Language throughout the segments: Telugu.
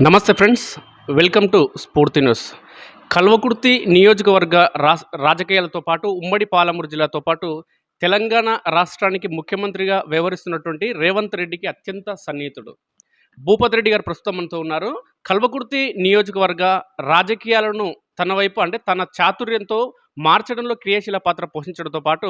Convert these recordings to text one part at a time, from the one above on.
నమస్తే ఫ్రెండ్స్, వెల్కమ్ టు స్ఫూర్తి న్యూస్. కల్వకుర్తి నియోజకవర్గ రాజకీయాలతో పాటు ఉమ్మడి పాలమూరు జిల్లాతో పాటు తెలంగాణ రాష్ట్రానికి ముఖ్యమంత్రిగా వ్యవహరిస్తున్నటువంటి రేవంత్ రెడ్డికి అత్యంత సన్నిహితుడు భూపతి రెడ్డి గారు ప్రస్తుతం మనతో ఉన్నారు. కల్వకుర్తి నియోజకవర్గ రాజకీయాలను తన వైపు అంటే తన చాతుర్యంతో మార్చడంలో క్రియాశీల పాత్ర పోషించడంతో పాటు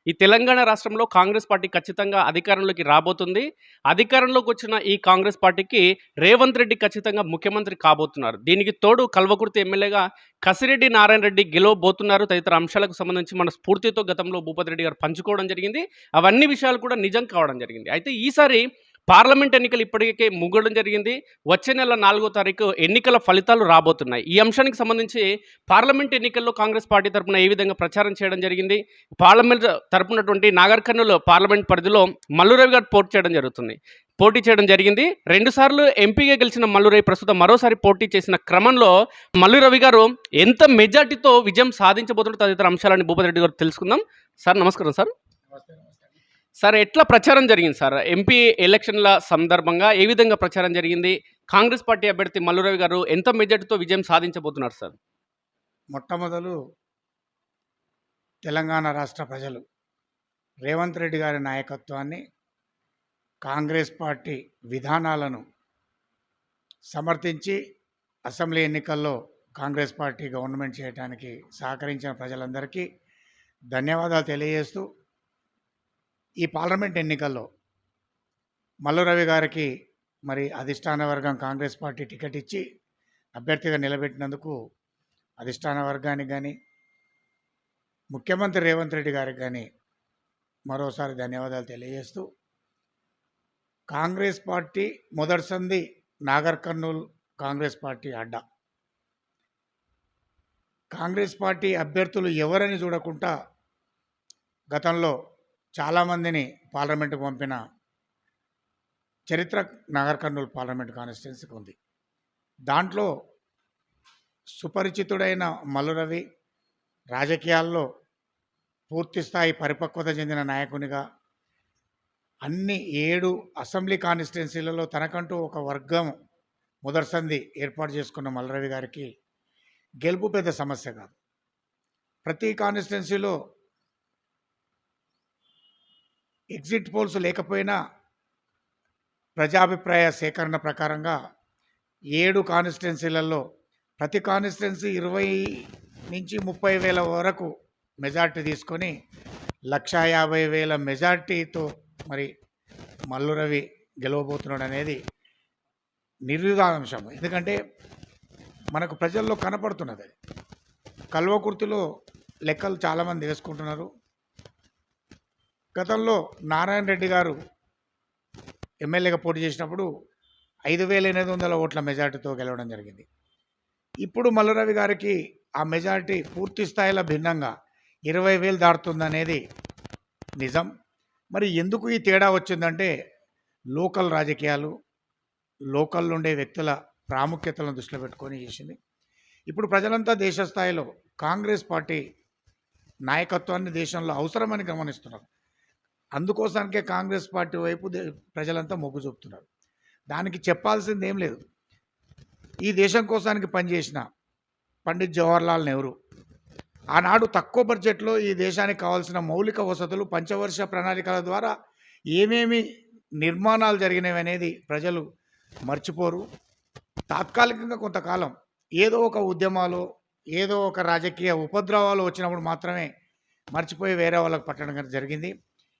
ఈ తెలంగాణ రాష్ట్రంలో కాంగ్రెస్ పార్టీ ఖచ్చితంగా అధికారంలోకి రాబోతుంది. అధికారంలోకి వచ్చిన ఈ కాంగ్రెస్ పార్టీకి రేవంత్ రెడ్డి ఖచ్చితంగా ముఖ్యమంత్రి కాబోతున్నారు. దీనికి తోడు కల్వకుర్తి ఎమ్మెల్యేగా కసిరెడ్డి నారాయణ రెడ్డి గెలవబోతున్నారు. తదితర అంశాలకు సంబంధించి మన స్ఫూర్తితో గతంలో భూపతి రెడ్డి గారు పంచుకోవడం జరిగింది. అవన్నీ విషయాలు కూడా నిజం కావడం జరిగింది. అయితే ఈసారి పార్లమెంట్ ఎన్నికలు ఇప్పటికే ముగడం జరిగింది. వచ్చే నెల 4వ తారీఖు ఎన్నికల ఫలితాలు రాబోతున్నాయి. ఈ అంశానికి సంబంధించి పార్లమెంట్ ఎన్నికల్లో కాంగ్రెస్ పార్టీ తరపున ఏ విధంగా ప్రచారం చేయడం జరిగింది, పార్లమెంట్ తరపునటువంటి నాగర్ కర్నూలు పార్లమెంట్ పరిధిలో మల్లురవి గారు పోటీ చేయడం జరిగింది. 2 సార్లు ఎంపీగా గెలిచిన మల్లురవి ప్రస్తుతం మరోసారి పోటీ చేసిన క్రమంలో మల్లురవి గారు ఎంత మెజార్టీతో విజయం సాధించబోతున్న తదితర అంశాలని భూపతి రెడ్డి గారు తెలుసుకుందాం. సార్ నమస్కారం. సార్ ఎట్లా ప్రచారం జరిగింది సార్? ఎంపీ ఎలక్షన్ల సందర్భంగా ఏ విధంగా ప్రచారం జరిగింది? కాంగ్రెస్ పార్టీ అభ్యర్థి మల్లురవి గారు ఎంత మెజార్టీతో విజయం సాధించబోతున్నారు సార్? మొట్టమొదలు తెలంగాణ రాష్ట్ర ప్రజలు రేవంత్ రెడ్డి గారి నాయకత్వాన్ని, కాంగ్రెస్ పార్టీ విధానాలను సమర్థించి అసెంబ్లీ ఎన్నికల్లో కాంగ్రెస్ పార్టీ గవర్నమెంట్ చేయడానికి సహకరించిన ప్రజలందరికీ ధన్యవాదాలు తెలియజేస్తూ, ఈ పార్లమెంట్ ఎన్నికల్లో మల్లురవి గారికి మరి అధిష్టాన వర్గం కాంగ్రెస్ పార్టీ టికెట్ ఇచ్చి అభ్యర్థిగా నిలబెట్టినందుకు అధిష్టాన వర్గానికి కానీ ముఖ్యమంత్రి రేవంత్ రెడ్డి గారికి కానీ మరోసారి ధన్యవాదాలు తెలియజేస్తూ, కాంగ్రెస్ పార్టీ మొదటి సంధి నాగర్ కర్నూల్ కాంగ్రెస్ పార్టీ అడ్డా. కాంగ్రెస్ పార్టీ అభ్యర్థులు ఎవరని చూడకుండా గతంలో చాలామందిని పార్లమెంటుకు పంపిన చరిత్ర నాగర్ కర్నూల్ పార్లమెంట్ కాన్స్టిట్యున్సీకి ఉంది. దాంట్లో సుపరిచితుడైన మల్లురవి రాజకీయాల్లో పూర్తిస్థాయి పరిపక్వత చెందిన నాయకునిగా అన్ని 7 అసెంబ్లీ కాన్స్టిట్యున్సీలలో తనకంటూ ఒక వర్గం మొదటి సంధి ఏర్పాటు చేసుకున్న మల్లురవి గారికి గెలుపు పెద్ద సమస్య కాదు. ప్రతి కాన్స్టిట్యున్సీలో ఎగ్జిట్ పోల్స్ లేకపోయినా ప్రజాభిప్రాయ సేకరణ ప్రకారంగా 7 కాన్స్టిట్యున్సీలలో ప్రతి కాన్స్టిట్యున్సీ 20 నుంచి 30 వేల వరకు మెజార్టీ తీసుకొని 1,50,000 మెజార్టీతో మరి మల్లురవి గెలవబోతున్నాడు అనేది నిర్వివాదాంశం. ఎందుకంటే మనకు ప్రజల్లో కనపడుతున్నది. కల్వకుర్తిలో లెక్కలు చాలామంది వేసుకుంటున్నారు. గతంలో నారాయణ రెడ్డి గారు ఎమ్మెల్యేగా పోటీ చేసినప్పుడు 5,800 ఓట్ల మెజార్టీతో గెలవడం జరిగింది. ఇప్పుడు మల్లురవి గారికి ఆ మెజార్టీ పూర్తి స్థాయిలో భిన్నంగా 20,000 దాటుతుందనేది నిజం. మరి ఎందుకు ఈ తేడా వచ్చిందంటే లోకల్ రాజకీయాలు, లోకల్ ఉండే వ్యక్తుల ప్రాముఖ్యతలను దృష్టిలో పెట్టుకొని చేసింది. ఇప్పుడు ప్రజలంతా దేశ స్థాయిలో కాంగ్రెస్ పార్టీ నాయకత్వాన్ని దేశంలో అవసరమని గమనిస్తున్నారు. అందుకోసానికే కాంగ్రెస్ పార్టీ వైపు ప్రజలంతా మొగ్గు చూపుతున్నారు. దానికి చెప్పాల్సింది ఏం లేదు. ఈ దేశం కోసానికి పనిచేసిన పండిత్ జవహర్లాల్ నెహ్రూ ఆనాడు తక్కువ బడ్జెట్లో ఈ దేశానికి కావాల్సిన మౌలిక వసతులు పంచవర్ష ప్రణాళికల ద్వారా ఏమేమి నిర్మాణాలు జరిగినవి అనేది ప్రజలు మర్చిపోరు. తాత్కాలికంగా కొంతకాలం ఏదో ఒక ఉద్యమాలు, ఏదో ఒక రాజకీయ ఉపద్రవాలు వచ్చినప్పుడు మాత్రమే మర్చిపోయి వేరే వాళ్ళకి పట్టడం జరిగింది.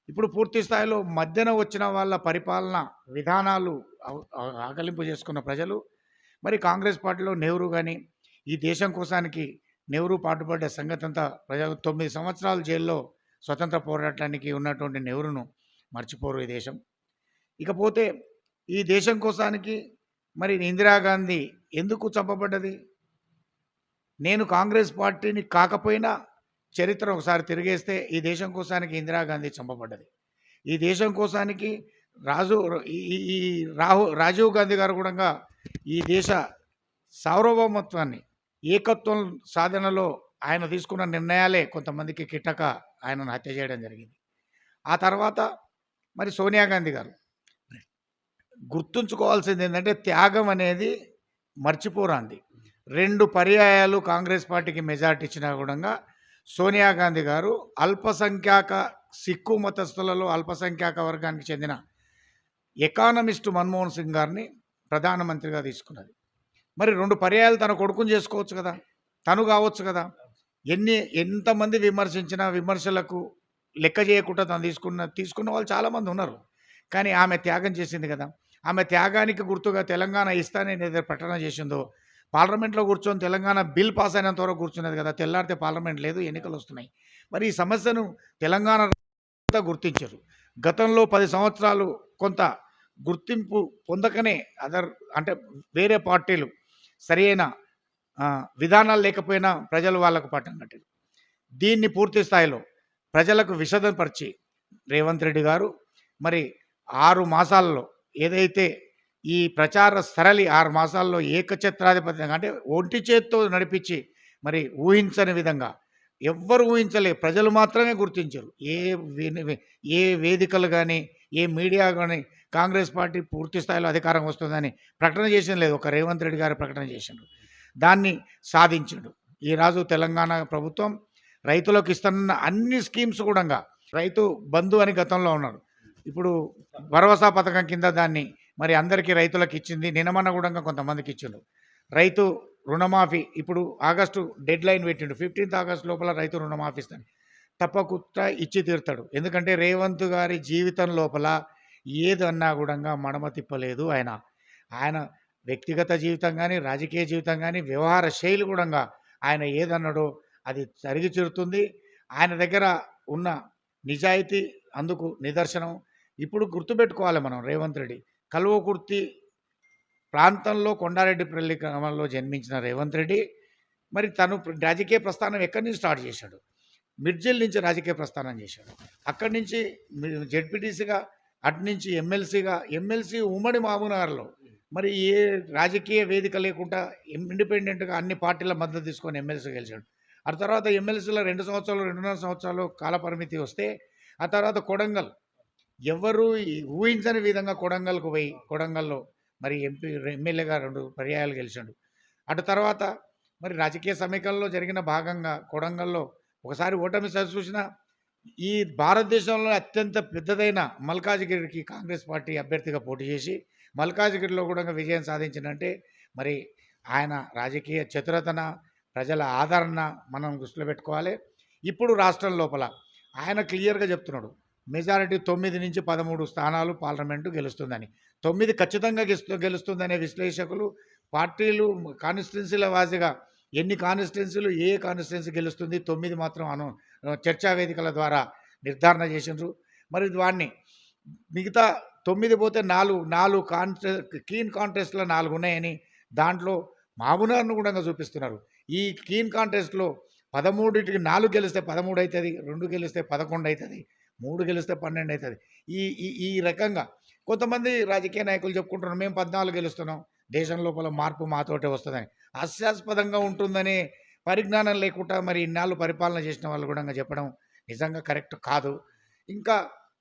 ఇప్పుడు పూర్తి స్థాయిలో మధ్యన వచ్చిన వాళ్ళ పరిపాలన విధానాలు ఆకలింపు చేసుకున్న ప్రజలు మరి కాంగ్రెస్ పార్టీలో నెహ్రూ కానీ ఈ దేశం కోసానికి నెహ్రూ పాటుపడ్డ సంగతి అంతా ప్రజలు 9 సంవత్సరాలు జైల్లో స్వతంత్ర పోరాటానికి ఉన్నటువంటి నెహ్రూను మర్చిపోరు ఈ దేశం. ఇకపోతే ఈ దేశం కోసానికి మరి ఇందిరాగాంధీ ఎందుకు చంపబడ్డది? నేను కాంగ్రెస్ పార్టీని కాకపోయినా చరిత్ర ఒకసారి తిరిగేస్తే ఈ దేశం కోసానికి ఇందిరాగాంధీ చంపబడ్డది. ఈ దేశం కోసానికి రాజీవ్ గాంధీ గారు కూడా ఈ దేశ సార్వభౌమత్వాన్ని, ఏకత్వం సాధనలో ఆయన తీసుకున్న నిర్ణయాలే కొంతమందికి కిట్టక ఆయనను హత్య చేయడం జరిగింది. ఆ తర్వాత మరి సోనియా గాంధీ గారు గుర్తుంచుకోవాల్సింది ఏంటంటే త్యాగం అనేది మర్చిపోరాంది 2 పర్యాయాలు కాంగ్రెస్ పార్టీకి మెజార్టీ ఇచ్చినా కూడా సోనియా గాంధీ గారు అల్పసంఖ్యాక సిక్కు మతస్థులలో అల్పసంఖ్యాక వర్గానికి చెందిన ఎకానమిస్ట్ మన్మోహన్ సింగ్ గారిని ప్రధానమంత్రిగా తీసుకున్నది. మరి 2 పర్యాయాలు తన కొడుకుని చేసుకోవచ్చు కదా, తను కావచ్చు కదా. ఎంతమంది విమర్శించినా విమర్శలకు లెక్క చేయకుండా తను తీసుకున్న వాళ్ళు చాలామంది ఉన్నారు. కానీ ఆమె త్యాగం చేసింది కదా. ఆమె త్యాగానికి గుర్తుగా తెలంగాణ ఇస్తానని ఏదైతే ప్రకటన చేసిందో, పార్లమెంట్లో కూర్చొని తెలంగాణ బిల్ పాస్ అయినంత వరకు కూర్చున్నది కదా. తెల్లారితే పార్లమెంట్ లేదు, ఎన్నికలు వస్తున్నాయి. మరి ఈ సమస్యను తెలంగాణ గుర్తించారు. గతంలో 10 సంవత్సరాలు కొంత గుర్తింపు పొందకనే అంటే వేరే పార్టీలు సరైన విధానాలు లేకపోయినా ప్రజలు వాళ్ళకు పట్టం కట్టారు. దీన్ని పూర్తి స్థాయిలో ప్రజలకు విశదపరిచి రేవంత్ రెడ్డి గారు మరి 6 మాసాల్లో ఏదైతే ఈ ప్రచార సరళి 6 మాసాల్లో ఏకఛత్రాధిపత్యంగా అంటే ఒంటి చేత్తో నడిపించి మరి ఊహించని విధంగా ఎవ్వరు ఊహించలే, ప్రజలు మాత్రమే గుర్తించారు. ఏ వేదికలు కానీ ఏ మీడియా కానీ కాంగ్రెస్ పార్టీ పూర్తి స్థాయిలో అధికారం వస్తుందని ప్రకటన చేసిన లేదు. ఒక రేవంత్ రెడ్డి గారు ప్రకటన చేసిండు, దాన్ని సాధించిండు. ఈరోజు తెలంగాణ ప్రభుత్వం రైతులకు ఇస్తున్న అన్ని స్కీమ్స్ కూడా రైతు బంధు అని గతంలో ఉన్నారు, ఇప్పుడు భరోసా పథకం కింద దాన్ని మరి అందరికీ రైతులకు ఇచ్చింది. నిన్నమన్న కూడా కొంతమందికి ఇచ్చిండు. రైతు రుణమాఫీ ఇప్పుడు ఆగస్టు డెడ్ లైన్ పెట్టిండు, 15th ఆగస్టు లోపల రైతు రుణమాఫీ ఇస్తాడు, తప్పకుండా ఇచ్చి తీరుతాడు. ఎందుకంటే రేవంత్ గారి జీవితం లోపల ఏదన్నా కూడా మడమ తిప్పలేదు. ఆయన వ్యక్తిగత జీవితం కానీ రాజకీయ జీవితం కానీ వ్యవహార శైలి కూడా ఆయన ఏదన్నాడో అది జరిగి తీరుతుంది. ఆయన దగ్గర ఉన్న నిజాయితీ అందుకు నిదర్శనం. ఇప్పుడు గుర్తుపెట్టుకోవాలి మనం, రేవంత్ రెడ్డి కల్వకుర్తి ప్రాంతంలో కొండారెడ్డిపల్లి గ్రామంలో జన్మించిన రేవంత్ రెడ్డి మరి తను రాజకీయ ప్రస్థానం ఎక్కడి నుంచి స్టార్ట్ చేశాడు, మిర్జిల్ నుంచి రాజకీయ ప్రస్థానం చేశాడు. అక్కడి నుంచి జెడ్పీటీసీగా, అటు నుంచి ఎమ్మెల్సీ ఉమ్మడి మహబూబ్నగర్లో మరి ఏ రాజకీయ వేదిక లేకుండా ఇండిపెండెంట్గా అన్ని పార్టీల మద్దతు తీసుకొని ఎమ్మెల్సీ గెలిచాడు. ఆ తర్వాత ఎమ్మెల్సీలో 2 సంవత్సరాలు 2.5 సంవత్సరాలు కాలపరిమితి వస్తే ఆ తర్వాత కొడంగల్ ఎవరు ఊహించని విధంగా కొడంగల్కు పోయి కొడంగల్లో మరి ఎమ్మెల్యేగా 2 పర్యాయాలు గెలిచాడు. అటు తర్వాత మరి రాజకీయ సమీకరణలో జరిగిన భాగంగా కొడంగల్లో ఒకసారి ఓటమి చూసిన ఈ భారతదేశంలో అత్యంత పెద్దదైన మల్కాజ్గిరికి కాంగ్రెస్ పార్టీ అభ్యర్థిగా పోటీ చేసి మల్కాజ్గిరిలో కూడా విజయం సాధించిందంటే మరి ఆయన రాజకీయ చతురతన, ప్రజల ఆదరణ మనం దృష్టిలో పెట్టుకోవాలి. ఇప్పుడు రాష్ట్రం లోపల ఆయన క్లియర్గా చెప్తున్నాడు, మెజారిటీ 9 నుంచి 13 స్థానాలు పార్లమెంటు గెలుస్తుందని. 9 ఖచ్చితంగా గెలుస్తుందనే విశ్లేషకులు, పార్టీలు కాన్స్టిట్యున్సీల వారీగా ఎన్ని కాన్స్టిట్యున్సీలు ఏ కాన్స్టిట్యున్సీ గెలుస్తుంది 9 మాత్రం చర్చా వేదికల ద్వారా నిర్ధారణ చేసిండ్రు. మరి వాడిని మిగతా 9 పోతే 4 కీన్ కాంటెస్ట్లో 4 ఉన్నాయని దాంట్లో మహబూబ్నగర్ను కూడా చూపిస్తున్నారు. ఈ కీన్ కాంటెస్ట్లో 13కి 4 గెలిస్తే 13 అవుతుంది, 2 గెలిస్తే 11 అవుతుంది, 3 గెలిస్తే 12 అవుతుంది. ఈ రకంగా కొంతమంది రాజకీయ నాయకులు చెప్పుకుంటున్నారు, మేము 14 గెలుస్తున్నాం, దేశం లోపల మార్పు మాతోటే వస్తుందని. హాస్యాస్పదంగా ఉంటుందని పరిజ్ఞానం లేకుండా మరి ఇన్నాళ్ళు పరిపాలన చేసిన వాళ్ళు కూడా చెప్పడం నిజంగా కరెక్ట్ కాదు.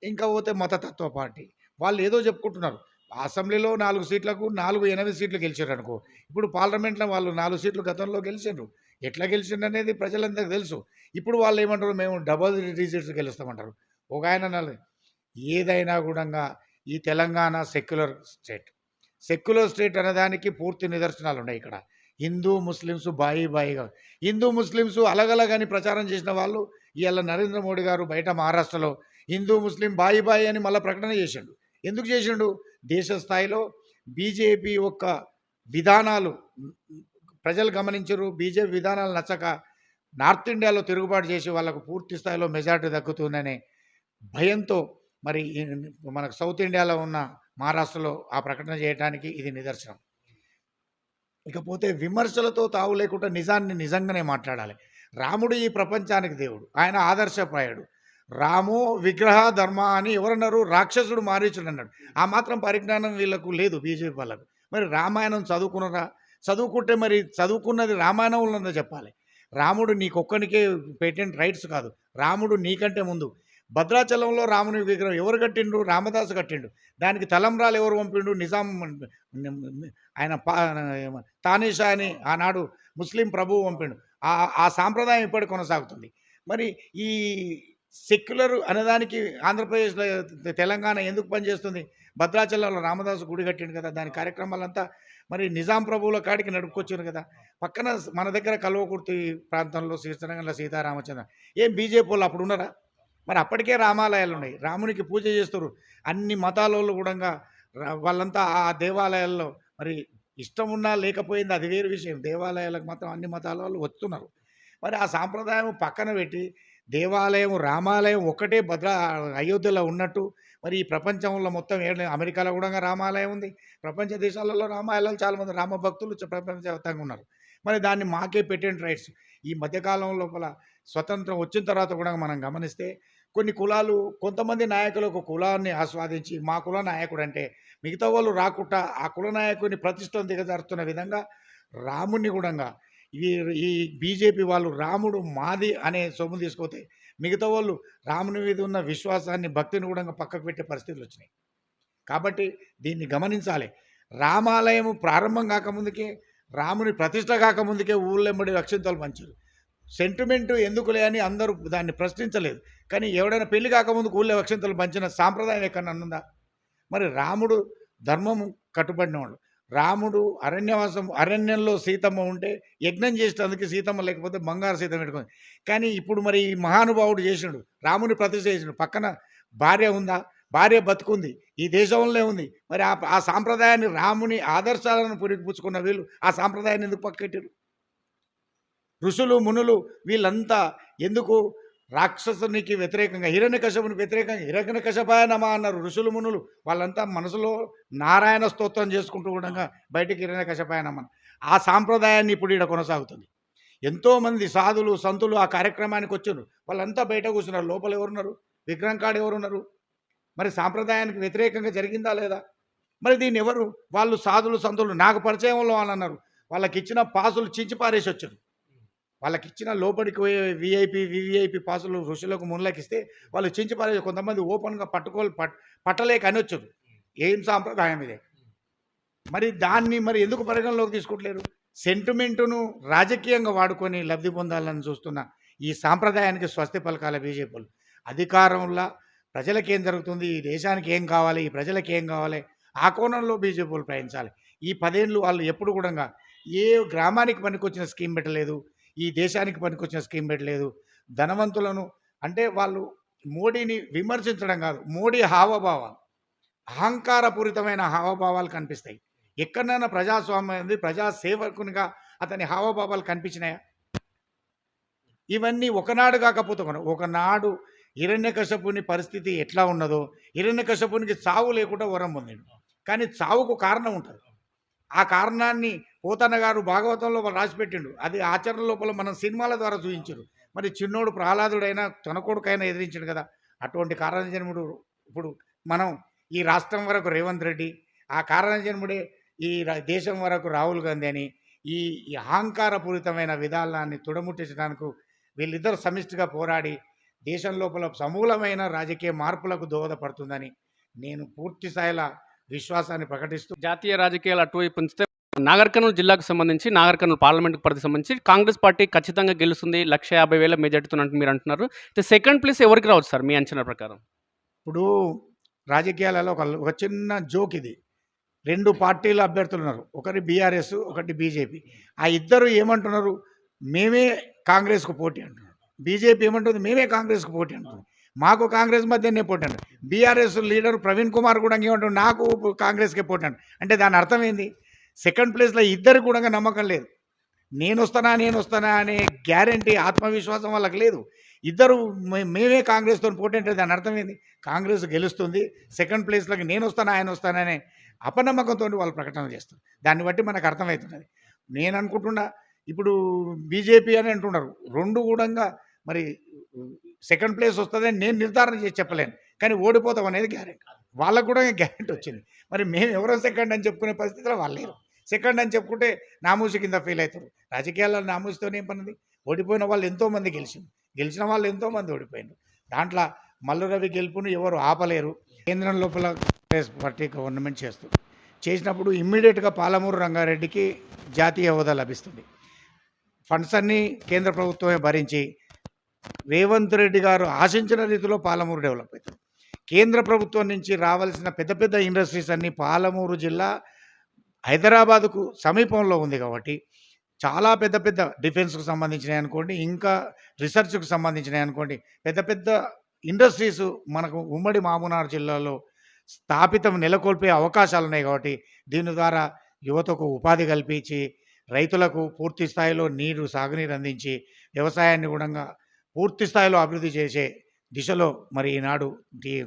ఇంకా పోతే మతతత్వ పార్టీ వాళ్ళు ఏదో చెప్పుకుంటున్నారు, అసెంబ్లీలో 4 సీట్లకు 8 సీట్లు గెలిచారు అనుకో, ఇప్పుడు పార్లమెంట్లో వాళ్ళు 4 సీట్లు గతంలో గెలిచారు. ఎట్లా గెలిచిండ్రు అనేది ప్రజలందరికీ తెలుసు. ఇప్పుడు వాళ్ళు ఏమంటారు, మేము డబుల్ డిజిట్స్ గెలుస్తామంటారు. ఒక ఆయన ఏదైనా కూడా ఈ తెలంగాణ సెక్యులర్ స్టేట్ అనేదానికి పూర్తి నిదర్శనాలు ఉన్నాయి. ఇక్కడ హిందూ ముస్లిమ్స్ బాయిగా హిందూ ముస్లిమ్స్ అలగలగని ప్రచారం చేసిన వాళ్ళు ఇవాళ నరేంద్ర మోడీ గారు బయట మహారాష్ట్రలో హిందూ ముస్లిం బాయి అని మళ్ళీ ప్రకటన చేసిండు. ఎందుకు చేసిండు? దేశ స్థాయిలో బీజేపీ యొక్క విధానాలు ప్రజలు గమనించరు. బీజేపీ విధానాలు నచ్చక నార్త్ ఇండియాలో తిరుగుబాటు చేసి వాళ్ళకు పూర్తి స్థాయిలో మెజార్టీ దక్కుతుందనే భయంతో మరి మనకు సౌత్ ఇండియాలో ఉన్న మహారాష్ట్రలో ఆ ప్రకటన చేయడానికి ఇది నిదర్శనం. ఇకపోతే విమర్శలతో తావు లేకుండా నిజాన్ని నిజంగానే మాట్లాడాలి. రాముడు ఈ ప్రపంచానికి దేవుడు, ఆయన ఆదర్శప్రాయుడు. రామో విగ్రహ ధర్మ అని ఎవరన్నారు? రాక్షసుడు మారీచుడు అన్నాడు. ఆ మాత్రం పరిజ్ఞానం వీళ్ళకు లేదు బీజేపీ వాళ్ళకు. మరి రామాయణం చదువుకున్నారా? చదువుకుంటే మరి చదువుకున్నది రామాయణం ఉన్నదో చెప్పాలి. రాముడు నీకొక్కనికే పేటెంట్ రైట్స్ కాదు, రాముడు నీకంటే ముందు భద్రాచలంలో రాముని విగ్రహం ఎవరు కట్టిండు? రామదాసు కట్టిండు. దానికి తలంబ్రాలు ఎవరు పంపిండు? నిజాం ఆయన తానీషా అని ఆనాడు ముస్లిం ప్రభువు పంపిండు. ఆ సాంప్రదాయం ఇప్పటికి కొనసాగుతుంది. మరి ఈ సెక్యులర్ అనేదానికి ఆంధ్రప్రదేశ్లో తెలంగాణ ఎందుకు పనిచేస్తుంది? భద్రాచలంలో రామదాసు గుడి కట్టిండు కదా, దాని కార్యక్రమాలంతా మరి నిజాం ప్రభువుల కాడికి నడుపుకొచ్చారు కదా. పక్కన మన దగ్గర కల్వకుర్తి ప్రాంతంలో శ్రీశైలంలో సీతారామచంద్ర ఏం బీజేపీ వాళ్ళు అప్పుడు ఉన్నారా? మరి అప్పటికే రామాలయాలు ఉన్నాయి, రామునికి పూజ చేస్తారు. అన్ని మతాలలో కూడా వాళ్ళంతా ఆ దేవాలయాల్లో మరి ఇష్టం ఉన్నా లేకపోయింది అది వేరు విషయం. దేవాలయాలకు మాత్రం అన్ని మతాల వాళ్ళు వస్తున్నారు. మరి ఆ సాంప్రదాయం పక్కన పెట్టి దేవాలయం రామాలయం ఒక్కటే అయోధ్యలో ఉన్నట్టు మరి ఈ ప్రపంచంలో మొత్తం అమెరికాలో కూడా రామాలయం ఉంది. ప్రపంచ దేశాలలో రామాలయాలు చాలామంది రామ భక్తులు ప్రపంచవ్యాప్తంగా ఉన్నారు. మరి దాన్ని మాకే పేటెంట్ రైట్స్. ఈ మధ్యకాలం లోపల స్వతంత్రం వచ్చిన తర్వాత కూడా మనం గమనిస్తే కొన్ని కులాలు కొంతమంది నాయకులు ఒక కులాన్ని ఆస్వాదించి మా కుల నాయకుడు అంటే మిగతా వాళ్ళు రాకుండా ఆ కుల నాయకుడిని ప్రతిష్టం దిగజారుతున్న విధంగా రాముడిని కూడా ఈ బీజేపీ వాళ్ళు రాముడు మాది అనే సొమ్ము తీసుకొతే మిగతా వాళ్ళు రాముని మీద ఉన్న విశ్వాసాన్ని భక్తిని కూడా పక్కకు పెట్టే పరిస్థితులు వచ్చినాయి. కాబట్టి దీన్ని గమనించాలి. రామాలయం ప్రారంభం కాకముందుకే రాముని ప్రతిష్ట కాకముందుకే ఊళ్ళెంబడి అక్షింతలు పంచారు. సెంటిమెంటు ఎందుకులే అని అందరూ దాన్ని ప్రశ్నించలేదు. కానీ ఎవడైనా పెళ్లి కాకముందుకు ఊళ్ళో అక్షింతలు పంచిన సాంప్రదాయం ఎక్కడన్నా ఉందా? మరి రాముడు ధర్మము కట్టుబడినవాడు. రాముడు అరణ్యంలో సీతమ్మ ఉంటే యజ్ఞం చేసేందుకు సీతమ్మ లేకపోతే బంగారు సీతమ్మ పెట్టుకుంది. కానీ ఇప్పుడు మరి ఈ మహానుభావుడు చేసినాడు, రాముని ప్రతిష్ఠ చేసినాడు. పక్కన భార్య ఉందా? భార్య బతుకుంది, ఈ దేశంలో ఉంది. మరి ఆ సాంప్రదాయాన్ని రాముని ఆదర్శాలను పురికిపుచ్చుకున్న వీళ్ళు ఆ సాంప్రదాయాన్ని ఎందుకు పక్కకెట్టారు? ఋషులు మునులు వీళ్ళంతా ఎందుకు రాక్షసునికి వ్యతిరేకంగా హిరణ్యకశపునికి వ్యతిరేకంగా హిరణ్యకశపాయ నమ అన్నారు ఋషులు మునులు. వాళ్ళంతా మనసులో నారాయణ స్తోత్రం చేసుకుంటూ కూడా బయటికి హిరణ్యకశపాయ నమ. ఆ సాంప్రదాయాన్ని ఇప్పుడు ఇక్కడ కొనసాగుతుంది. ఎంతోమంది సాధులు సంతులు ఆ కార్యక్రమానికి వచ్చారు. వాళ్ళంతా బయట కూర్చున్నారు. లోపల ఎవరున్నారు? విగ్రహం కాడ ఎవరున్నారు? మరి సాంప్రదాయానికి వ్యతిరేకంగా జరిగిందా లేదా? మరి దీన్ని ఎవరు? వాళ్ళు సాధులు సంతులు నాకు పరిచయంలో వాళ్ళు అన్నారు. వాళ్ళకి ఇచ్చిన పాసులు చించి పారేసి వచ్చారు. వాళ్ళకి ఇచ్చిన లోపలికి పోయే వివిఐపి పాసులు ఋషులకు మునులకిస్తే వాళ్ళు చించి పారేసి కొంతమంది ఓపెన్గా పట్టలేక అని వచ్చారు. ఏం సాంప్రదాయం ఇదే? మరి దాన్ని మరి ఎందుకు పరిగణలోకి తీసుకుంటలేరు? సెంటిమెంటును రాజకీయంగా వాడుకొని లబ్ధి పొందాలని చూస్తున్న ఈ సాంప్రదాయానికి స్వస్తి పలకాల బీజేపీలు. అధికారంలో ప్రజలకు ఏం జరుగుతుంది, ఈ దేశానికి ఏం కావాలి, ఈ ప్రజలకు ఏం కావాలి, ఆ కోణంలో బీజేపీలు ప్రయాణించాలి. ఈ 10 ఏళ్ళు వాళ్ళు ఎప్పుడు కూడా ఏ గ్రామానికి పనికొచ్చిన స్కీమ్ పెట్టలేదు, ఈ దేశానికి పనికొచ్చిన స్కీమ్ పెట్టలేదు. ధనవంతులను అంటే వాళ్ళు మోడీని విమర్శించడం కాదు, మోడీ హావభావాలు అహంకారపూరితమైన హావభావాలు కనిపిస్తాయి. ఎక్కడైనా ప్రజాస్వామ్యం ఉంది, ప్రజాసేవకునిగా అతని హావభావాలు కనిపించినాయా? ఇవన్నీ ఒకనాడు కాకపోతే ఒకనాడు హిరణ్యకశపుని పరిస్థితి ఎట్లా ఉన్నదో, హిరణ్యకశపునికి చావు లేకుండా వరం పొందాడు. కానీ చావుకు కారణం ఉంటుంది. ఆ కారణాన్ని పోతన్న గారు భాగవతంలో రాసిపెట్టిండు. అది ఆచరణ లోపల మనం సినిమాల ద్వారా చూపించారు. మరి చిన్నోడు ప్రహ్లాదుడైనా తన కొడుకైనా ఎదిరించాడు కదా. అటువంటి కారణజన్ముడు ఇప్పుడు మనం ఈ రాష్ట్రం వరకు రేవంత్ రెడ్డి, ఆ కారణజన్ముడే ఈ దేశం వరకు రాహుల్ గాంధీ అని ఈ అహంకారపూరితమైన విధానాన్ని తుడముట్టించడానికి వీళ్ళిద్దరు సమిష్టిగా పోరాడి దేశం లోపల సమూలమైన రాజకీయ మార్పులకు దోహదపడుతుందని నేను పూర్తి స్థాయిలో విశ్వాసాన్ని ప్రకటిస్తూ జాతీయ రాజకీయాలు అటువైపు ఉంచితే నాగర్ కర్నూలు జిల్లాకు సంబంధించి నాగర్ కర్నూలు పార్లమెంట్ పరిధికి సంబంధించి కాంగ్రెస్ పార్టీ ఖచ్చితంగా గెలుస్తుంది 150,000 మెజార్టీతో మీరు అంటున్నారు. సెకండ్ ప్లేస్ ఎవరికి రావచ్చు సార్ మీ అంచనా ప్రకారం? ఇప్పుడు రాజకీయాలలో ఒక చిన్న జోక్ ఇది. 2 పార్టీల అభ్యర్థులు ఉన్నారు, ఒకటి బీఆర్ఎస్ ఒకటి బీజేపీ. ఆ ఇద్దరు ఏమంటున్నారు? మేమే కాంగ్రెస్కు పోటీ అంటున్నారు. బీజేపీ ఏమంటుంది? మేమే కాంగ్రెస్కు పోటీ అంటుంది. మాకు కాంగ్రెస్ మధ్యనే పోటీ అంటారు. బీఆర్ఎస్ లీడర్ ప్రవీణ్ కుమార్ కూడా ఏమంటారు? నాకు కాంగ్రెస్కే పోటీ అంటారు. అంటే దాని అర్థం ఏంది? సెకండ్ ప్లేస్లో ఇద్దరు కూడా నమ్మకం లేదు. నేను వస్తానా అనే గ్యారంటీ ఆత్మవిశ్వాసం వాళ్ళకి లేదు. మేమే కాంగ్రెస్తో పోటీ అంటే దాని అర్థం ఏంది? కాంగ్రెస్ గెలుస్తుంది, సెకండ్ ప్లేస్లోకి నేను వస్తానా ఆయన వస్తాననే అపనమ్మకంతో వాళ్ళు ప్రకటన చేస్తారు. దాన్ని బట్టి మనకు అర్థమవుతున్నది. నేను అనుకుంటున్నా ఇప్పుడు బీజేపీ అని అంటున్నారు, 2 కూడా మరి సెకండ్ ప్లేస్ వస్తుందని నేను నిర్ధారణ చేసి చెప్పలేను. కానీ ఓడిపోతాం అనేది గ్యారెంటీ. వాళ్ళకు కూడా గ్యారెంటీ వచ్చింది. మరి మేము ఎవరో సెకండ్ అని చెప్పుకునే పరిస్థితిలో వాళ్ళు లేరు. సెకండ్ అని చెప్పుకుంటే నామూసి కింద ఫీల్ అవుతారు. రాజకీయాల్లో నామూసితోనే ఏం పనిది? ఓడిపోయిన వాళ్ళు ఎంతోమంది గెలిచిన వాళ్ళు ఎంతోమంది ఓడిపోయినారు. దాంట్లో మల్లు రవి గెలుపును ఎవరు ఆపలేరు. కేంద్రం లోపల కాంగ్రెస్ పార్టీ గవర్నమెంట్ చేస్తుంది. చేసినప్పుడు ఇమ్మీడియట్గా పాలమూరు రంగారెడ్డికి జాతీయ హోదా లభిస్తుంది. ఫండ్స్ అన్నీ కేంద్ర ప్రభుత్వమే భరించి రేవంత్ రెడ్డి గారు ఆశించిన రీతిలో పాలమూరు డెవలప్ అవుతుంది. కేంద్ర ప్రభుత్వం నుంచి రావాల్సిన పెద్ద పెద్ద ఇండస్ట్రీస్ అన్నీ పాలమూరు జిల్లా హైదరాబాదుకు సమీపంలో ఉంది కాబట్టి చాలా పెద్ద పెద్ద డిఫెన్స్కు సంబంధించినవి అనుకోండి, ఇంకా రీసెర్చ్కు సంబంధించినవి అనుకోండి, పెద్ద పెద్ద ఇండస్ట్రీస్ మనకు ఉమ్మడి మహబూబ్నగర్ జిల్లాలో స్థాపితం నెలకొల్పే అవకాశాలు ఉన్నాయి కాబట్టి దీని ద్వారా యువతకు ఉపాధి కల్పించి రైతులకు పూర్తి స్థాయిలో సాగునీరు అందించి వ్యవసాయాన్ని కూడా పూర్తి స్థాయిలో అభివృద్ధి చేసే దిశలో మరి ఈనాడు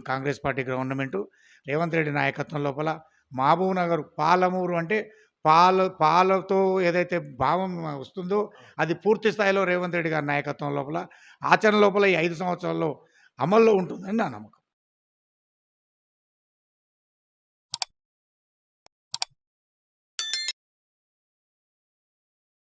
కాంగ్రెస్ పార్టీ గవర్నమెంటు రేవంత్ రెడ్డి నాయకత్వం లోపల మహబూబ్నగర్ పాలమూరు అంటే పాలతో ఏదైతే భావం వస్తుందో అది పూర్తి స్థాయిలో రేవంత్ రెడ్డి గారి నాయకత్వం లోపల ఆచరణ లోపల ఈ 5 సంవత్సరాల్లో అమల్లో ఉంటుందని నా నమ్మకం.